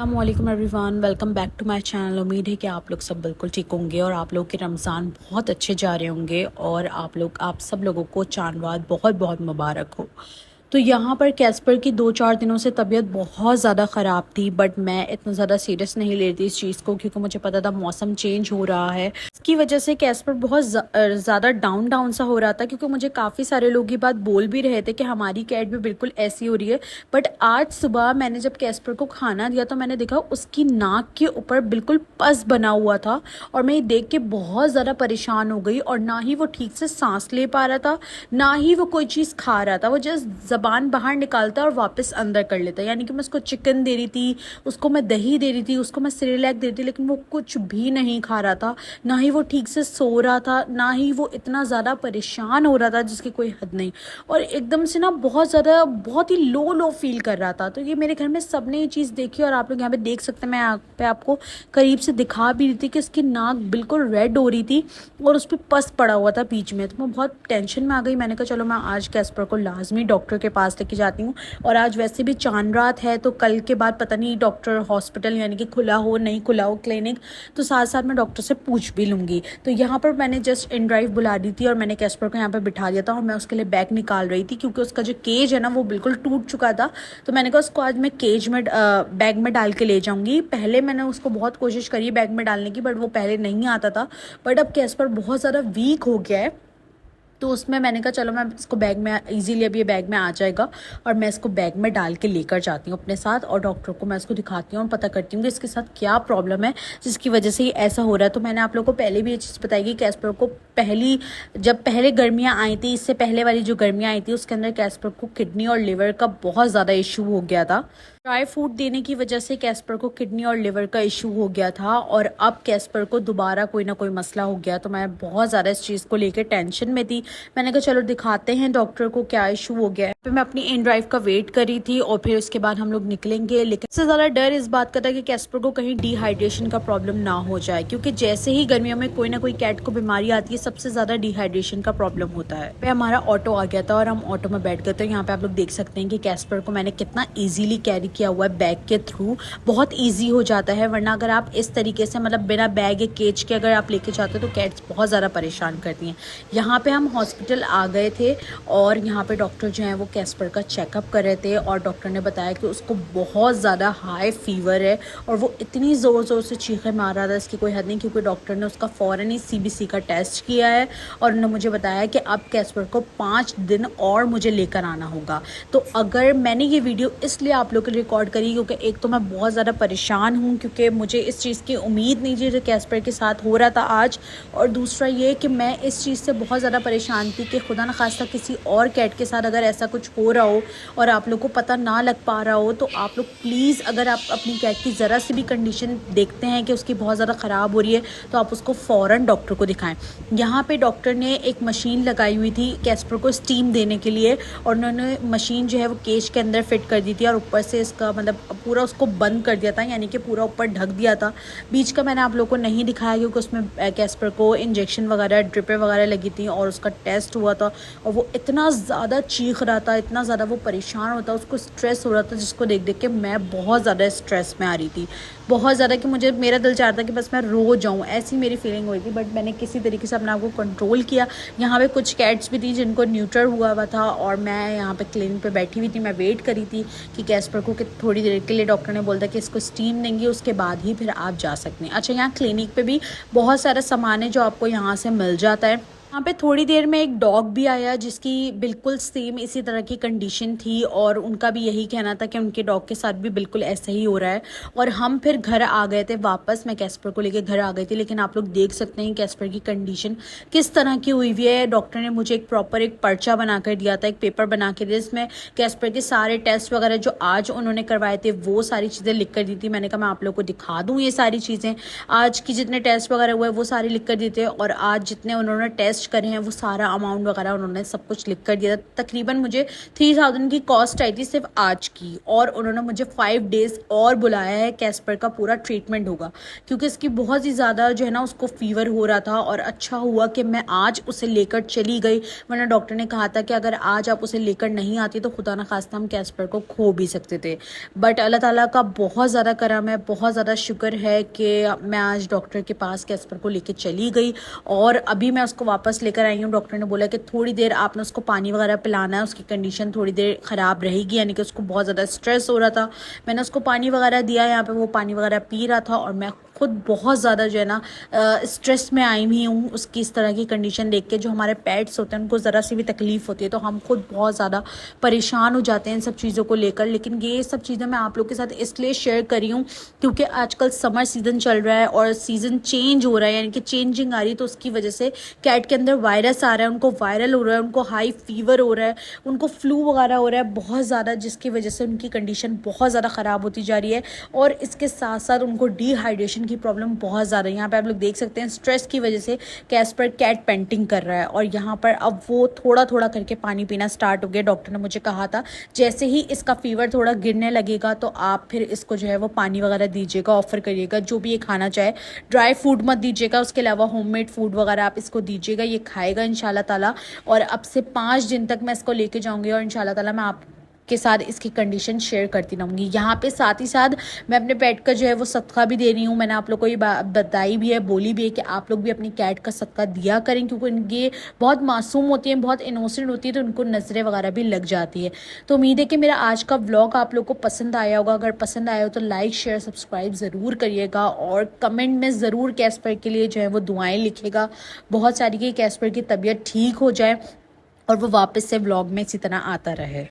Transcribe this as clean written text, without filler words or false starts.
अस्सलामुअलैकुम everyone, welcome back to my channel. उम्मीद है कि आप लोग सब बिल्कुल ठीक होंगे और आप लोग के रमज़ान बहुत अच्छे जा रहे होंगे और आप सब लोगों को चांदवाद बहुत बहुत मुबारक हो। तो यहाँ पर कैस्पर की 2-4 दिनों से तबीयत बहुत ज़्यादा ख़राब थी, बट मैं इतना ज़्यादा सीरियस नहीं ले रही थी इस चीज़ को, क्योंकि मुझे पता था मौसम चेंज हो रहा है। इसकी वजह से कैस्पर बहुत ज़्यादा डाउन डाउन सा हो रहा था, क्योंकि मुझे काफ़ी सारे लोग ये बात बोल भी रहे थे कि हमारी कैट भी बिल्कुल ऐसी हो रही है। बट आज सुबह मैंने जब कैस्पर को खाना दिया तो मैंने देखा उसकी नाक के ऊपर बिल्कुल पस बना हुआ था, और मैं ये देख के बहुत ज़्यादा परेशान हो गई। और ना ही वो ठीक से सांस ले पा रहा था, ना ही वो कोई चीज़ खा रहा था। वो जस्ट ज़बान बाहर निकालता और वापस अंदर कर लेता। यानी कि मैं उसको चिकन दे रही थी, उसको मैं दही दे रही थी, उसको मैं सेरेलैक दे रही थी, लेकिन वो कुछ भी नहीं खा रहा था। ना ही वो ठीक से सो रहा था, ना ही वो इतना ज़्यादा परेशान हो रहा था जिसकी कोई हद नहीं। और एकदम से ना बहुत ज़्यादा बहुत ही लो लो फील कर रहा था। तो ये मेरे घर में सब ने ये चीज़ देखी, और आप लोग यहाँ पे देख सकते हैं, मैं यहाँ पे आपको करीब से दिखा भी रही थी कि उसकी नाक बिल्कुल रेड हो रही थी और उस पर पस पड़ा हुआ था बीच में। तो मैं बहुत टेंशन में आ गई। मैंने कहा चलो मैं आज कैस्पर को लाजमी डॉक्टर के पास लेके जाती हूँ। और आज वैसे भी चांद रात है, तो कल के बाद पता नहीं डॉक्टर हॉस्पिटल यानी कि खुला हो नहीं खुला हो क्लिनिक, तो साथ साथ मैं डॉक्टर से पूछ भी लूँगी। तो यहाँ पर मैंने जस्ट इन ड्राइव बुला दी थी और मैंने कैस्पर को यहाँ पर बिठा दिया था, और मैं उसके लिए बैग निकाल रही थी, क्योंकि उसका जो केज है ना वो बिल्कुल टूट चुका था। तो मैंने कहा उसको आज मैं केज में बैग में डाल के ले जाऊँगी। पहले मैंने उसको बहुत कोशिश करी बैग में डालने की, बट वो पहले नहीं आता था। बट अब कैस्पर बहुत ज़्यादा वीक हो गया है, तो उसमें मैंने कहा चलो मैं इसको बैग में इजीली अभी ये बैग में आ जाएगा, और मैं इसको बैग में डाल के लेकर जाती हूँ अपने साथ, और डॉक्टर को मैं इसको दिखाती हूँ और पता करती हूँ कि इसके साथ क्या प्रॉब्लम है जिसकी वजह से ये ऐसा हो रहा है। तो मैंने आप लोगों को पहले भी ये चीज़ बताई कि कैस्पर को जब पहले गर्मियाँ आई थी, इससे पहले वाली जो गर्मियाँ आई थी उसके अंदर कैस्पर को किडनी और लिवर का बहुत ज़्यादा इशू हो गया था। ड्राई फूड देने की वजह से कैस्पर को किडनी और लिवर का इशू हो गया था, और अब कैस्पर को दोबारा कोई ना कोई मसला हो गया। तो मैं बहुत ज़्यादा इस चीज़ को लेकर टेंशन में थी। मैंने कहा चलो दिखाते हैं डॉक्टर को क्या इशू हो गया है। फिर मैं अपनी इन ड्राइव का वेट करी थी, और फिर उसके बाद हम लोग निकलेंगे। लेकिन सबसे ज़्यादा डर इस बात का था कि कैस्पर को कहीं डिहाइड्रेशन का प्रॉब्लम ना हो जाए, क्योंकि जैसे ही गर्मियों में कोई ना कोई कैट को बीमारी आती है, सबसे ज़्यादा डिहाइड्रेशन का प्रॉब्लम होता है। फिर हमारा ऑटो आ गया था और हम ऑटो में बैठ गए। तो यहाँ पे आप लोग देख सकते हैं कि कैस्पर को मैंने कितना ईजीली कैरी किया हुआ है बैग के थ्रू। बहुत ईजी हो जाता है, वरना अगर आप इस तरीके से मतलब बिना बैग या केज के अगर आप लेके जाते हो तो कैट्स बहुत ज़्यादा परेशान करती हैं। यहाँ पे हम हॉस्पिटल आ गए थे, और यहाँ पे डॉक्टर जो हैं वो कैस्पर का चेकअप कर रहे थे, और डॉक्टर ने बताया कि उसको बहुत ज़्यादा हाई फीवर है, और वो इतनी ज़ोर ज़ोर से चीखें मार रहा था इसकी कोई हद नहीं, क्योंकि डॉक्टर ने उसका फ़ौरन ही CBC का टेस्ट किया है, और उन्होंने मुझे बताया कि अब कैस्पर को 5 दिन और मुझे लेकर आना होगा। तो अगर मैंने ये वीडियो इसलिए आप लोग के लिए रिकॉर्ड करी, क्योंकि एक तो मैं बहुत ज़्यादा परेशान हूँ, क्योंकि मुझे इस चीज़ की उम्मीद नहीं थी जो कैस्पर के साथ हो रहा था आज, और दूसरा ये कि मैं इस चीज़ से बहुत ज़्यादा परेशान थी कि खुदा न खास्ता किसी और कैट के साथ अगर ऐसा कुछ हो रहा हो और आप लोग को पता ना लग पा रहा हो, तो आप लोग प्लीज़ अगर आप अपनी कैट की ज़रा सी भी कंडीशन देखते हैं कि उसकी बहुत ज़्यादा ख़राब हो रही है, तो आप उसको फ़ौरन डॉक्टर को दिखाएं। यहाँ पे डॉक्टर ने एक मशीन लगाई हुई थी कैस्पर को स्टीम देने के लिए, और उन्होंने मशीन जो है वो केज के अंदर फिट कर दी थी, और ऊपर से इसका मतलब पूरा उसको बंद कर दिया था, यानी कि पूरा ऊपर ढक दिया था। बीच का मैंने आप लोगों को नहीं दिखाया, क्योंकि उसमें कैस्पर को इंजेक्शन वगैरह ड्रिपें वगैरह लगी थी, और उसका टेस्ट हुआ था, और वो इतना ज़्यादा चीख रहा था, इतना ज़्यादा वो परेशान होता, उसको स्ट्रेस हो रहा था, जिसको देख देख के मैं बहुत ज़्यादा स्ट्रेस में आ रही थी, बहुत ज़्यादा, कि मुझे मेरा दिल चाहता कि बस मैं रो जाऊँ, ऐसी मेरी फीलिंग हुई थी। बट मैंने किसी तरीके से अपने आप को कंट्रोल किया। यहाँ पे कुछ कैट्स भी थी जिनको न्यूट्रल हुआ था, और मैं यहाँ पे क्लिनिक पे बैठी हुई थी। मैं वेट करी थी कि कैस्पर को कि थोड़ी देर के लिए डॉक्टर ने बोला कि इसको स्टीम देंगे, उसके बाद ही फिर आप जा सकते हैं। अच्छा, यहाँ क्लिनिक पे भी बहुत सारा सामान है जो आपको यहाँ से मिल जाता है। यहाँ पे थोड़ी देर में एक डॉग भी आया जिसकी बिल्कुल सेम इसी तरह की कंडीशन थी, और उनका भी यही कहना था कि उनके डॉग के साथ भी बिल्कुल ऐसा ही हो रहा है। और हम फिर घर आ गए थे वापस, मैं कैस्पर को लेके घर आ गई थी। लेकिन आप लोग देख सकते हैं कैस्पर की कंडीशन किस तरह की हुई हुई है। डॉक्टर ने मुझे एक प्रॉपर एक पर्चा बना कर दिया था, एक पेपर बना के दिया, जिसमें कैस्पर के सारे टेस्ट वगैरह जो आज उन्होंने करवाए थे वो सारी चीज़ें लिख कर दी थी। मैंने कहा मैं आप लोग को दिखा दूँ ये सारी चीज़ें, आज की जितने टेस्ट वगैरह हुए वो सारे लिख कर दी थे, और आज जितने उन्होंने टेस्ट खर्च करे हैं वो सारा अमाउंट वगैरह उन्होंने सब कुछ लिख कर दिया था। तकरीबन मुझे 3000 की कॉस्ट आई थी सिर्फ आज की, और उन्होंने मुझे 5 डेज़ और बुलाया है। कैस्पर का पूरा ट्रीटमेंट होगा क्योंकि इसकी बहुत ही ज़्यादा जो है ना उसको फीवर हो रहा था, और अच्छा हुआ कि मैं आज उसे लेकर चली गई, वरना डॉक्टर ने कहा था कि अगर आज आप उसे लेकर नहीं आती तो खुदा ना खास्ता हम कैस्पर को खो भी सकते थे। बट अल्लाह ताला का बहुत ज़्यादा करम है, बहुत ज़्यादा शुक्र है कि मैं आज डॉक्टर के पास कैस्पर को लेकर चली गई, और अभी मैं उसको वापस लेकर आई हूँ। डॉक्टर ने बोला कि थोड़ी देर आपने उसको पानी वगैरह पिलाना है, उसकी कंडीशन थोड़ी देर ख़राब रहेगी, यानी कि उसको बहुत ज़्यादा स्ट्रेस हो रहा था। मैंने उसको पानी वगैरह दिया, यहाँ पे वो पानी वगैरह पी रहा था, और मैं खुद बहुत ज़्यादा जो है ना स्ट्रेस में आई हुई हूँ उसकी इस तरह की कंडीशन देख के। जो हमारे पेट्स होते हैं उनको ज़रा सी भी तकलीफ़ होती है तो हम खुद बहुत ज़्यादा परेशान हो जाते हैं इन सब चीज़ों को लेकर। लेकिन ये सब चीज़ें मैं आप लोग के साथ इसलिए शेयर करी हूँ क्योंकि आजकल समर सीज़न चल रहा है और सीज़न चेंज हो रहा है, यानी कि चेंजिंग आ रही है, तो उसकी वजह से कैट के अंदर वायरस आ रहा है, उनको वायरल हो रहा है, उनको हाई फीवर हो रहा है, उनको फ्लू वगैरह हो रहा है बहुत ज़्यादा, जिसकी वजह से उनकी कंडीशन बहुत ज़्यादा ख़राब होती जा रही है। और इसके साथ साथ उनको डिहाइड्रेशन की प्रॉब्लम बहुत ज़्यादा है। यहाँ पे आप लोग देख सकते हैं स्ट्रेस की वजह से कैस्पर कैट पेंटिंग कर रहा है, और यहाँ पर अब वो थोड़ा थोड़ा करके पानी पीना स्टार्ट हो गया। डॉक्टर ने मुझे कहा था जैसे ही इसका फीवर थोड़ा गिरने लगेगा तो आप फिर इसको जो है वो पानी वगैरह दीजिएगा, ऑफर करिएगा, जो भी ये खाना चाहे। ड्राई फूड मत दीजिएगा, उसके अलावा होममेड फूड वगैरह आप इसको दीजिएगा, ये खाएगा इंशाल्लाह ताला। और अब से 5 दिन तक मैं इसको लेके जाऊँगी और इंशाल्लाह ताला मैं आप के साथ इसकी कंडीशन शेयर करती रहूँगी। यहाँ पे साथ ही साथ मैं अपने पेट का जो है वो सदका भी दे रही हूँ। मैंने आप लोग को ये बताई भी है, बोली भी है कि आप लोग भी अपनी कैट का सदका दिया करें, क्योंकि इनके बहुत मासूम होती हैं, बहुत इनोसेंट होती है, तो उनको नज़रें वगैरह भी लग जाती है। तो उम्मीद है कि मेरा आज का व्लॉग आप लोग को पसंद आया होगा। अगर पसंद आया हो तो लाइक शेयर सब्सक्राइब ज़रूर करिएगा, और कमेंट में ज़रूर कैस्पर के लिए जो है वो दुआएँ लिखेगा बहुत सारी, कि कैस्पर की तबीयत ठीक हो जाए और वो वापस से व्लॉग में इसी तरह आता रहे।